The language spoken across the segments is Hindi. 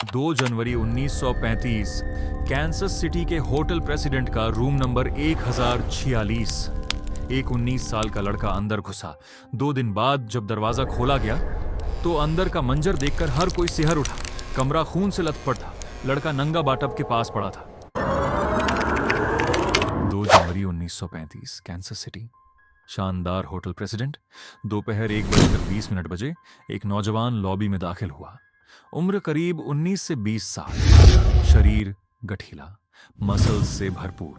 2 जनवरी 1935 कैंसस सिटी के होटल प्रेसिडेंट का रूम नंबर 1046। एक 19 साल का लड़का अंदर घुसा। 2 दिन बाद जब दरवाजा खोला गया तो अंदर का मंजर देखकर हर कोई सिहर उठा। कमरा खून से लथपथ था। लड़का नंगा बाटब के पास पड़ा था। 2 जनवरी 1935 कैंसस सिटी। शानदार होटल प्रेसिडेंट। दोपहर 1:20 बजे एक नौजवान लॉबी में दाखिल हुआ। उम्र करीब 19 से 20 साल। शरीर गठीला, मसल्स से भरपूर,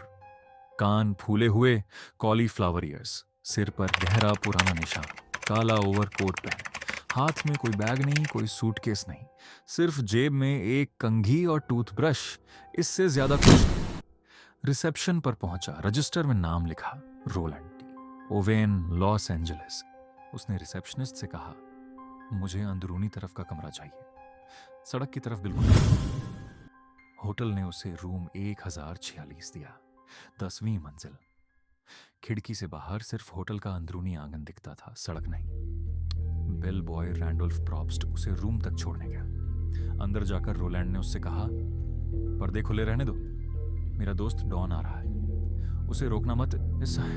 कान फूले हुए कॉलीफ्लावर ईयर्स, सिर पर गहरा पुराना निशान, काला ओवरकोट पहने, हाथ में कोई बैग नहीं, कोई सूटकेस नहीं, सिर्फ जेब में एक कंघी और टूथब्रश, इससे ज्यादा कुछ नहीं। रिसेप्शन पर पहुंचा। रजिस्टर में नाम लिखा, Roland T, Owen, Los Angeles. उसने रिसेप्शनिस्ट से कहा, मुझे अंदरूनी तरफ का कमरा चाहिए, सड़क की तरफ बिल्कुल नहीं। होटल ने उसे रूम 1046 दिया, 10वीं मंजिल। खिड़की से बाहर सिर्फ होटल का अंदरूनी आंगन दिखता था, सड़क नहीं। बेल बॉय रैंडोल्फ प्रॉप्स्ट उसे रूम तक छोड़ने गया। अंदर जाकर रोलैंड ने उससे कहा, पर्दे खुले रहने दो, मेरा दोस्त डॉन आ रहा है, उसे रोकना मत,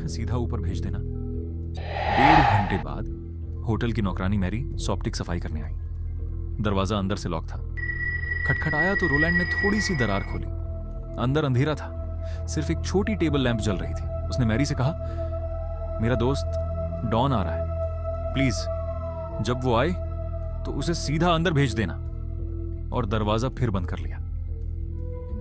सीधा ऊपर भेज देना। 1.5 घंटे बाद होटल की नौकरानी मैरी सॉप्टिक सफाई करने आई। दरवाजा अंदर से लॉक था। खटखटाया तो रोलैंड ने थोड़ी सी दरार खोली। अंदर अंधेरा था, सिर्फ एक छोटी टेबल लैंप जल रही थी। उसने मैरी से कहा, मेरा दोस्त डॉन आ रहा है, प्लीज जब वो आए तो उसे सीधा अंदर भेज देना। और दरवाजा फिर बंद कर लिया।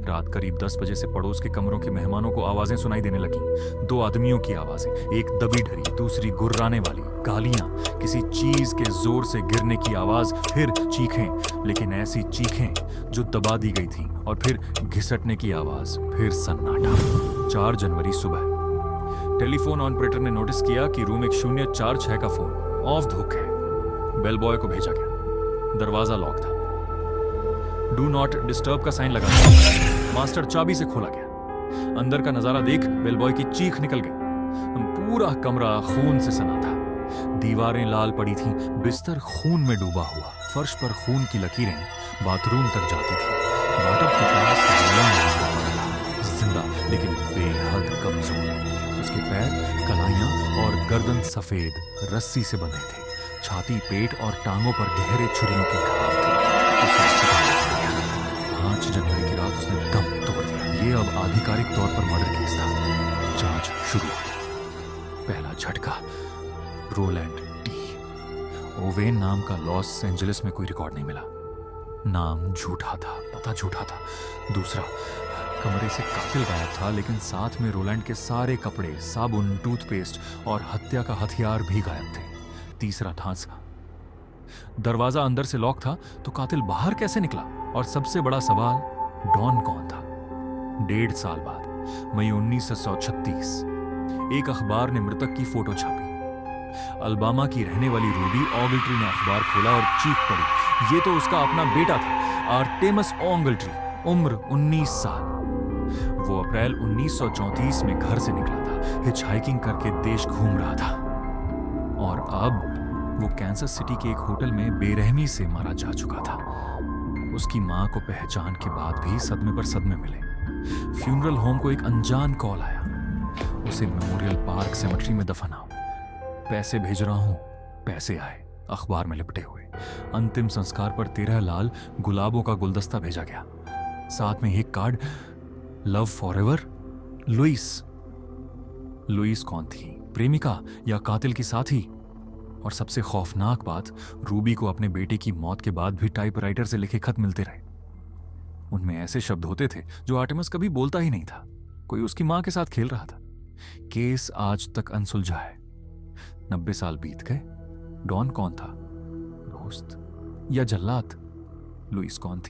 रात करीब 10 बजे से पड़ोस के कमरों के मेहमानों को आवाजें सुनाई देने लगी। 2 आदमियों की आवाजें, एक दबी ढरी, दूसरी गुर्राने वाली, गालियां, किसी चीज के जोर से गिरने की आवाज, फिर चीखें, लेकिन ऐसी चीखें जो दबा दी गई थी, और फिर घिसटने की आवाज, फिर सन्नाटा। 4 जनवरी सुबह टेलीफोन ऑपरेटर ने नोटिस किया कि रूम 1046 का फोन ऑफ धुक है। बेल बॉय को भेजा गया। दरवाजा लॉक था। डू नॉट डिस्टर्ब का साइन लगा था। मास्टर चाबी से खोला गया। अंदर का नजारा देख बेल बॉय की चीख निकल गई। पूरा कमरा खून से सना था। दीवारें लाल पड़ी थीं, बिस्तर खून में डूबा हुआ, फर्श पर खून की लकीरें बाथरूम तक जाती थी। बाटब के पास जिंदा लेकिन बेहद कमजोर। उसके पैर, कलाइयां और गर्दन सफेद रस्सी से बंधे थे। छाती, पेट और टांगों पर गहरे छुरियों के घाव थे। 5 जनवरी की रात उसने दम तोड़ दिया। ये अब आधिकारिक तौर पर मर्डर केस था। जांच शुरू। पहला झटका, रोलैंड टी। ओवेन नाम का लॉस एंजलिस में कोई रिकॉर्ड नहीं मिला। नाम झूठा था, पता झूठा था। दूसरा, कमरे से कातिल गायब था, लेकिन साथ में रोलैंड के सारे कपड़े, साबुन, टूथपेस्ट और हत्या का हथियार भी गायब थे। तीसरा ढांचा, दरवाजा अंदर से लॉक था तो कातिल बाहर कैसे निकला? और सबसे बड़ा सवाल, डॉन कौन था? 1.5 साल बाद मई 1936 एक अखबार ने मृतक की फोटो छापी। अल्बामा की रहने वाली रूबी ऑगल्ट्री ने अखबार खोला और चीख पड़ी, ये तो उसका अपना बेटा था, आर्टेमस ऑगल्ट्री, उम्र 19 साल। वो अप्रैल 1934 में घर से निकला था, हिचहाइकिंग करके देश घूम रहा था, और अब वो कैंसस सिटी के एक होटल में बेरहमी से मारा जा चुका था। उसकी मां को पहचान के बाद भी सदमे पर सदमे मिले। फ्यूनरल होम को एक अनजान कॉल आया, उसे मेमोरियल पार्क सेमेट्री में दफनाओ, पैसे भेज रहा हूं। पैसे आए अखबार में लिपटे हुए। अंतिम संस्कार पर 13 लाल गुलाबों का गुलदस्ता भेजा गया, साथ में एक card, love forever, Louise. Louise कौन थी? प्रेमिका या कातिल की साथी? और सबसे खौफनाक बात, रूबी को अपने बेटे की मौत के बाद भी टाइपराइटर से लिखे खत मिलते रहे। उनमें ऐसे शब्द होते थे जो आर्टेमस कभी बोलता ही नहीं था। कोई उसकी मां के साथ खेल रहा था। केस आज तक अनसुलझा है। 90 साल बीत गए। डॉन कौन था? दोस्त या जल्लाद? लुइस कौन थी?